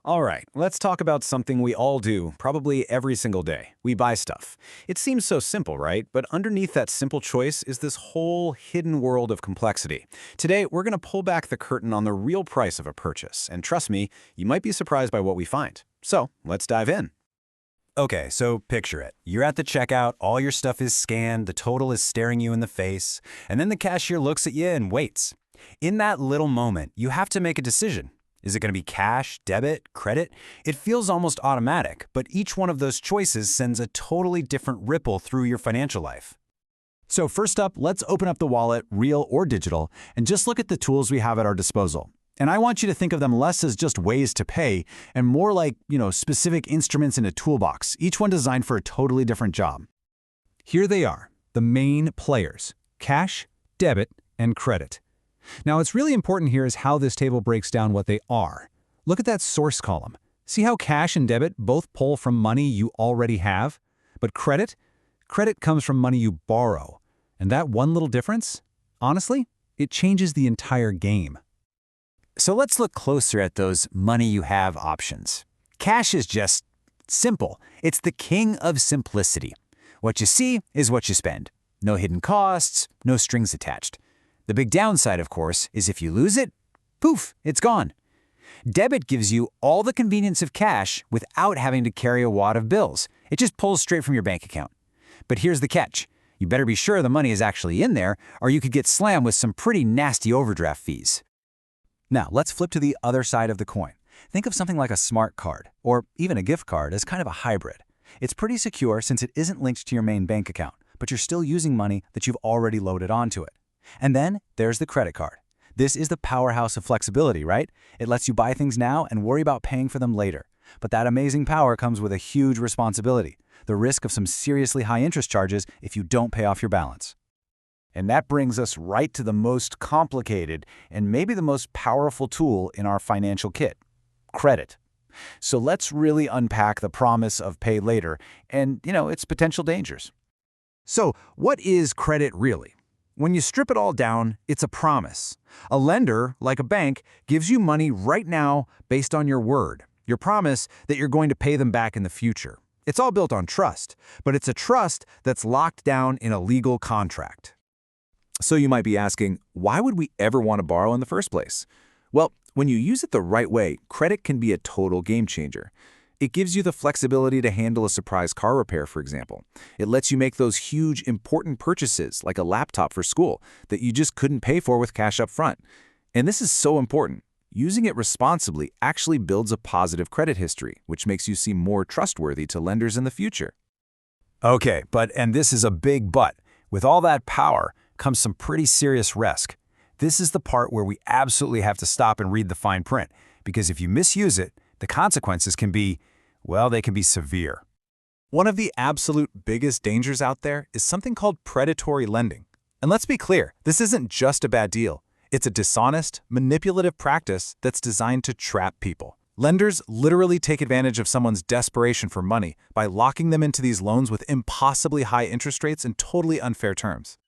All right, let's talk about something we all do, probably every single day. We buy stuff. It seems so simple, right? But underneath that simple choice is this whole hidden world of complexity. Today, we're going to pull back the curtain on the real price of a purchase, and trust me, you might be surprised by what we find. So, let's dive in. Okay, so picture it. You're at the checkout, all your stuff is scanned, the total is staring you in the face, and then the cashier looks at you and waits. In that little moment, you have to make a decision. Is it going to be cash, debit, credit? It feels almost automatic, but each one of those choices sends a totally different ripple through your financial life. So first up, let's open up the wallet, real or digital, and just look at the tools we have at our disposal. And I want you to think of them less as just ways to pay and more like, specific instruments in a toolbox, each one designed for a totally different job. Here they are, the main players: cash, debit, and credit. Now, what's really important here is how this table breaks down what they are. Look at that source column. See how cash and debit both pull from money you already have? But credit? Credit comes from money you borrow. And that one little difference, honestly, it changes the entire game. So let's look closer at those money you have options. Cash is just simple. It's the king of simplicity. What you see is what you spend. No hidden costs, no strings attached. The big downside, of course, is if you lose it, poof, it's gone. Debit gives you all the convenience of cash without having to carry a wad of bills. It just pulls straight from your bank account. But here's the catch. You better be sure the money is actually in there, or you could get slammed with some pretty nasty overdraft fees. Now, let's flip to the other side of the coin. Think of something like a smart card, or even a gift card, as kind of a hybrid. It's pretty secure since it isn't linked to your main bank account, but you're still using money that you've already loaded onto it. And then there's the credit card. This is the powerhouse of flexibility, right? It lets you buy things now and worry about paying for them later. But that amazing power comes with a huge responsibility, the risk of some seriously high interest charges if you don't pay off your balance. And that brings us right to the most complicated and maybe the most powerful tool in our financial kit: credit. So let's really unpack the promise of pay later and, its potential dangers. So what is credit really? When you strip it all down, it's a promise. A lender, like a bank, gives you money right now based on your word, your promise that you're going to pay them back in the future. It's all built on trust, but it's a trust that's locked down in a legal contract. So you might be asking, why would we ever want to borrow in the first place? Well, when you use it the right way, credit can be a total game changer. It gives you the flexibility to handle a surprise car repair, for example. It lets you make those huge, important purchases, like a laptop for school, that you just couldn't pay for with cash up front. And this is so important. Using it responsibly actually builds a positive credit history, which makes you seem more trustworthy to lenders in the future. Okay, and this is a big but. With all that power comes some pretty serious risk. This is the part where we absolutely have to stop and read the fine print, because if you misuse it, the consequences can be, they can be severe. One of the absolute biggest dangers out there is something called predatory lending. And let's be clear, this isn't just a bad deal. It's a dishonest, manipulative practice that's designed to trap people. Lenders literally take advantage of someone's desperation for money by locking them into these loans with impossibly high interest rates and totally unfair terms.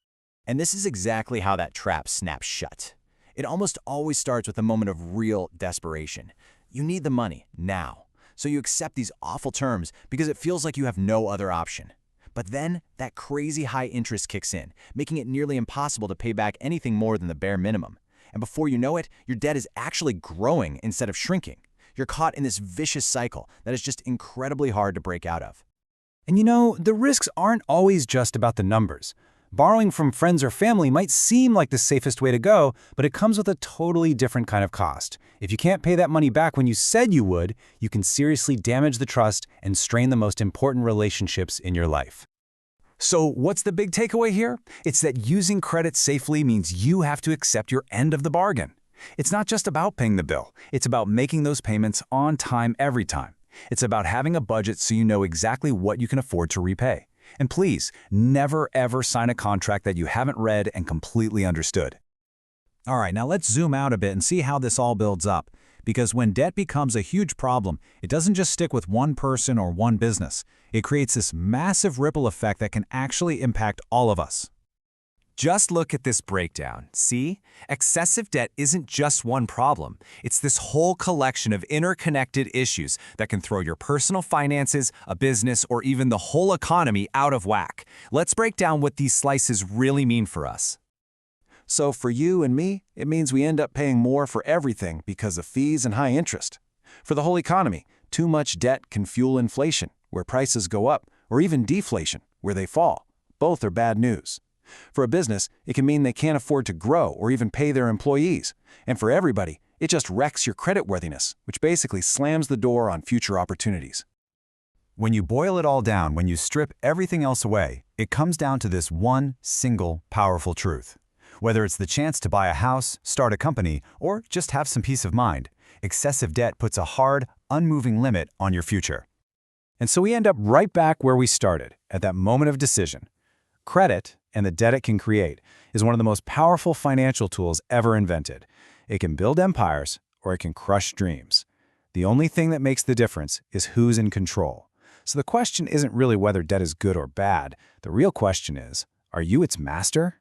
And this is exactly how that trap snaps shut. It almost always starts with a moment of real desperation. You need the money now. So you accept these awful terms because it feels like you have no other option. But then that crazy high interest kicks in, making it nearly impossible to pay back anything more than the bare minimum. And before you know it, your debt is actually growing instead of shrinking. You're caught in this vicious cycle that is just incredibly hard to break out of. And the risks aren't always just about the numbers. Borrowing from friends or family might seem like the safest way to go, but it comes with a totally different kind of cost. If you can't pay that money back when you said you would, you can seriously damage the trust and strain the most important relationships in your life. So what's the big takeaway here? It's that using credit safely means you have to accept your end of the bargain. It's not just about paying the bill. It's about making those payments on time every time. It's about having a budget so you know exactly what you can afford to repay. And please, never ever sign a contract that you haven't read and completely understood. All right, now let's zoom out a bit and see how this all builds up. Because when debt becomes a huge problem, it doesn't just stick with one person or one business. It creates this massive ripple effect that can actually impact all of us. Just look at this breakdown. See? Excessive debt isn't just one problem. It's this whole collection of interconnected issues that can throw your personal finances, a business, or even the whole economy out of whack. Let's break down what these slices really mean for us. So for you and me, it means we end up paying more for everything because of fees and high interest. For the whole economy, too much debt can fuel inflation, where prices go up, or even deflation, where they fall. Both are bad news. For a business, it can mean they can't afford to grow or even pay their employees. And for everybody, it just wrecks your creditworthiness, which basically slams the door on future opportunities. When you boil it all down, when you strip everything else away, it comes down to this one single powerful truth. Whether it's the chance to buy a house, start a company, or just have some peace of mind, excessive debt puts a hard, unmoving limit on your future. And so we end up right back where we started, at that moment of decision. Credit, and the debt it can create, is one of the most powerful financial tools ever invented. It can build empires, or it can crush dreams. The only thing that makes the difference is who's in control. So the question isn't really whether debt is good or bad. The real question is, are you its master?